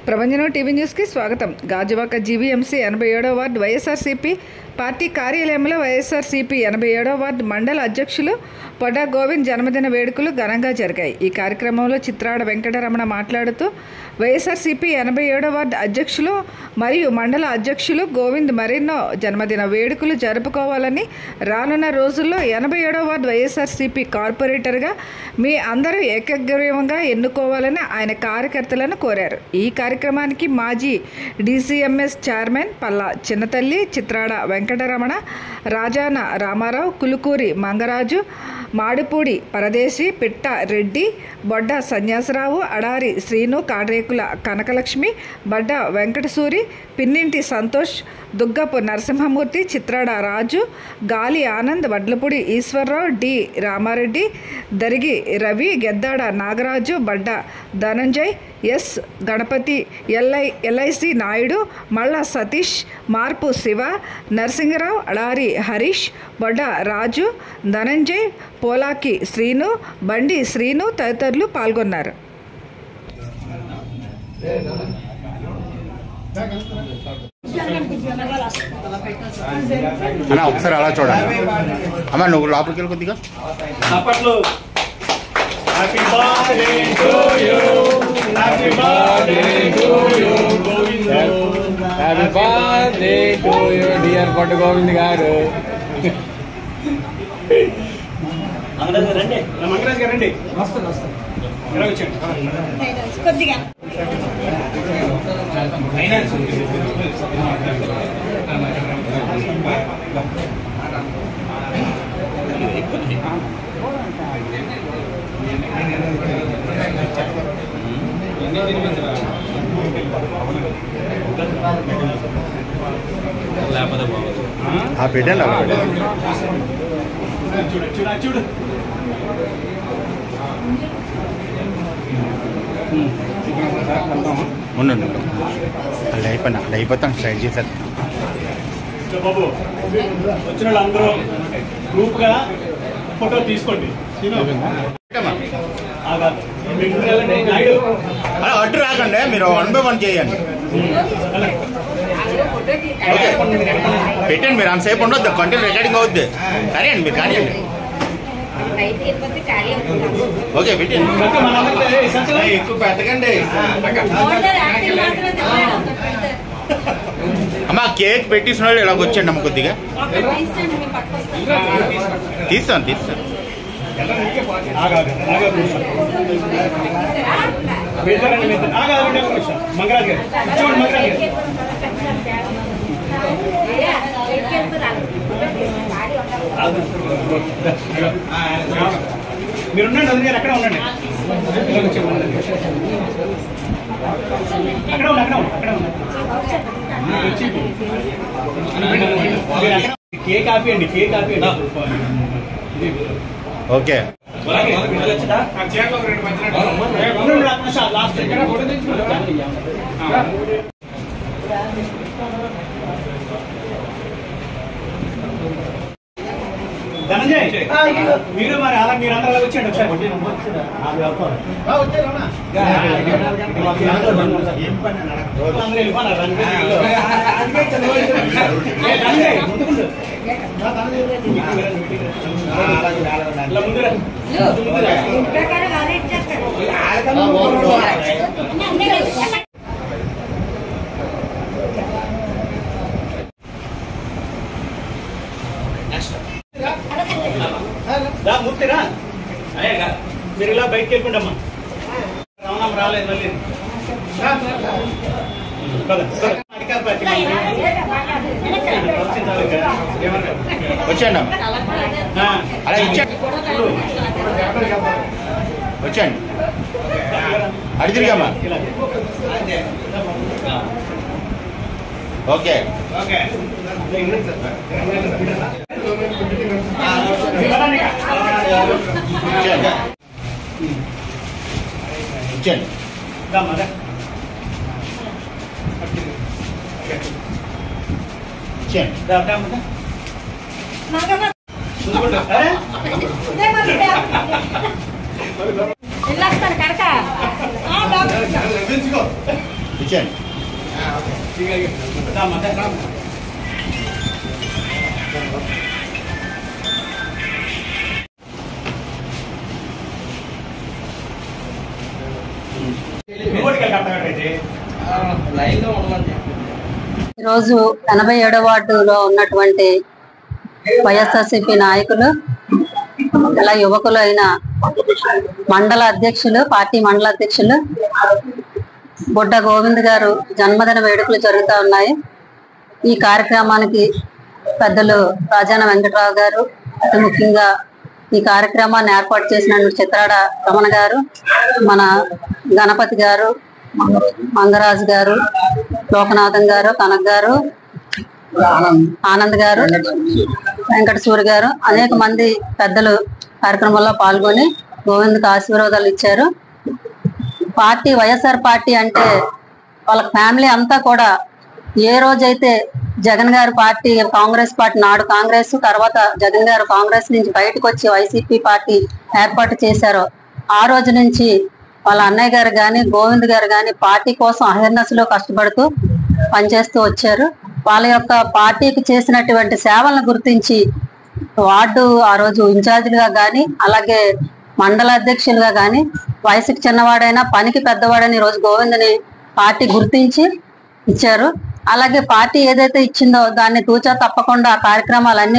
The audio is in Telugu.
ప్రభంజనం టీవీ న్యూస్కి స్వాగతం. గాజువాక జీవీఎంసీ 87వ వార్డు వైఎస్ఆర్సీపీ పార్టీ కార్యాలయంలో వైఎస్ఆర్సీపీ 87వ వార్డు మండల అధ్యక్షులు పొడ్డా గోవింద్ జన్మదిన వేడుకలు ఘనంగా జరిగాయి. ఈ కార్యక్రమంలో చిత్రాడ వెంకటరమణ మాట్లాడుతూ వైఎస్ఆర్సీపీ 87వ వార్డు అధ్యక్షులు మరియు మండల అధ్యక్షులు గోవింద్ మరెన్నో జన్మదిన వేడుకలు జరుపుకోవాలని, రానున్న రోజుల్లో 87వ వార్డు వైఎస్ఆర్సీపీ కార్పొరేటర్గా మీ అందరూ ఏకగ్రీవంగా ఎన్నుకోవాలని ఆయన కార్యకర్తలను కోరారు. ఈ కార్యక్రమానికి మాజీ డీసీఎంఎస్ చైర్మన్ పల్లా చిన్నతల్లి, చిత్రాడ వెంకటరమణ, రాజాన రామారావు, కులుకూరి మంగరాజు, మాడిపూడి పరదేశి, పిట్ట Reddy, Bodda Sanyasa Rao, Adari Srinu, కాడ్రేకుల Kanakalakshmi, బడ్డ వెంకటసూరి, Pinninti Santosh, దుగ్గపు Narasimhamurthy, Chitrada Raju, Gali Anand, Vadlapudi Eswararao, D Ramareddy, Darigi Ravi, Geddada Nagaraju, Badda Dhananjay, S Ganapathi, LIC Naidu, Malla Satish, మార్పు శివ, నరసింగరావు, అడారి హరీష్, బొడ్డ రాజు, ధనంజయ్, పోలాకి శ్రీను, బండి శ్రీను తదితరులు పాల్గొన్నారు. అన్నా ఒకసారి అలా చూడండి. అమ్మా నువ్వు లోపలికి వెళ్ళి కొద్దిగా. Happy birthday to you. Happy birthday to you, Govindu. Happy birthday to you, dear Pottu Govind garu. Mangaraj garu రండి. వస్తాను. ఇలా వచ్చేయండి. కొద్దిగా. ఫైనాన్స్. పెట్టండి అలా చూడు ఉండండి. అలా అయిపోతాను స్ట్రైట్ చేశారు. బాబు వచ్చిన వాళ్ళందరూ గ్రూప్గా ఫోటో తీసుకోండి. అలా అడ్డు రాకండి, మీరు 1 by 1 చేయండి. ఓకే పెట్టండి, మీరు అంతసేపు ఉండొద్దు, కంటిన్యూ రికార్డింగ్ అవుద్ది. సరే అండి, మీరు కానివ్వండి. ఓకే పెట్టండి, ఎక్కువ పెట్టకండి. అమ్మా కేక్ పెట్టిన వాళ్ళు ఇలాగ వచ్చండి అమ్మ, కొద్దిగా తీస్తాను. మంగరాజ్ గారు మీరుండండి, అది అక్కడ ఉండండి. అక్కడ కేక్ ఆపియండి. ఓకే ధనంజయ్ మీరు మరి అలా మీరు అందరూ అలా వచ్చేయండి ఒకసారి. మూర్తిరా మీరు ఇలా బయటకు వెళ్ళిపోండమ్మా. రమణమ్మ రాలేదు మళ్ళీ. వచ్చండి అలా ఇచ్చండి, వచ్చండి అడి తిరిగమ్మా. ఓకే ఇచ్చండి. వెళ్ళొస్తాను కడక ఇచ్చేయండి. ఈరోజు 87వ వార్డులో ఉన్నటువంటి వైఎస్ఆర్సీపీ నాయకులు ఇలా యువకులు అయిన మండల అధ్యక్షులు పార్టీ మండల అధ్యక్షులు బుడ్డ గోవింద్ గారు జన్మదిన వేడుకలు జరుగుతూ ఉన్నాయి. ఈ కార్యక్రమానికి పెద్దలు రాజాన వెంకటరావు గారు, అతి ముఖ్యంగా ఈ కార్యక్రమాన్ని ఏర్పాటు చేసిన చిత్రాడ రమణ గారు, మన గణపతి గారు, మంగరాజు గారు, లోకనాథం గారు, కనక్ గారు, ఆనంద్ గారు, వెంకట సూరి గారు, అనేక మంది పెద్దలు కార్యక్రమంలో పాల్గొని గోవింద్కి ఆశీర్వాదాలు ఇచ్చారు. పార్టీ వైఎస్ఆర్ పార్టీ అంటే వాళ్ళ ఫ్యామిలీ అంతా కూడా ఏ రోజైతే జగన్ గారి పార్టీ కాంగ్రెస్ పార్టీ నాడు కాంగ్రెస్ తర్వాత జగన్ గారు కాంగ్రెస్ నుంచి బయటకు వచ్చి వైసీపీ పార్టీ ఏర్పాటు చేశారో ఆ రోజు నుంచి వాళ్ళ అన్నయ్య గారు కానీ గోవింద్ గారు కానీ పార్టీ కోసం అహర్నెస్లో కష్టపడుతూ పనిచేస్తూ వచ్చారు. వాళ్ళ యొక్క పార్టీకి చేసినటువంటి సేవలను గుర్తించి వార్డు ఆ రోజు ఇన్ఛార్జీలుగా కానీ అలాగే మండల అధ్యక్షులుగా కానీ వయసుకి చిన్నవాడైనా పనికి పెద్దవాడని ఈ రోజు గోవిందని పార్టీ గుర్తించి ఇచ్చారు. అలాగే పార్టీ ఏదైతే ఇచ్చిందో దాన్ని తూచా తప్పకుండా ఆ కార్యక్రమాలన్నీ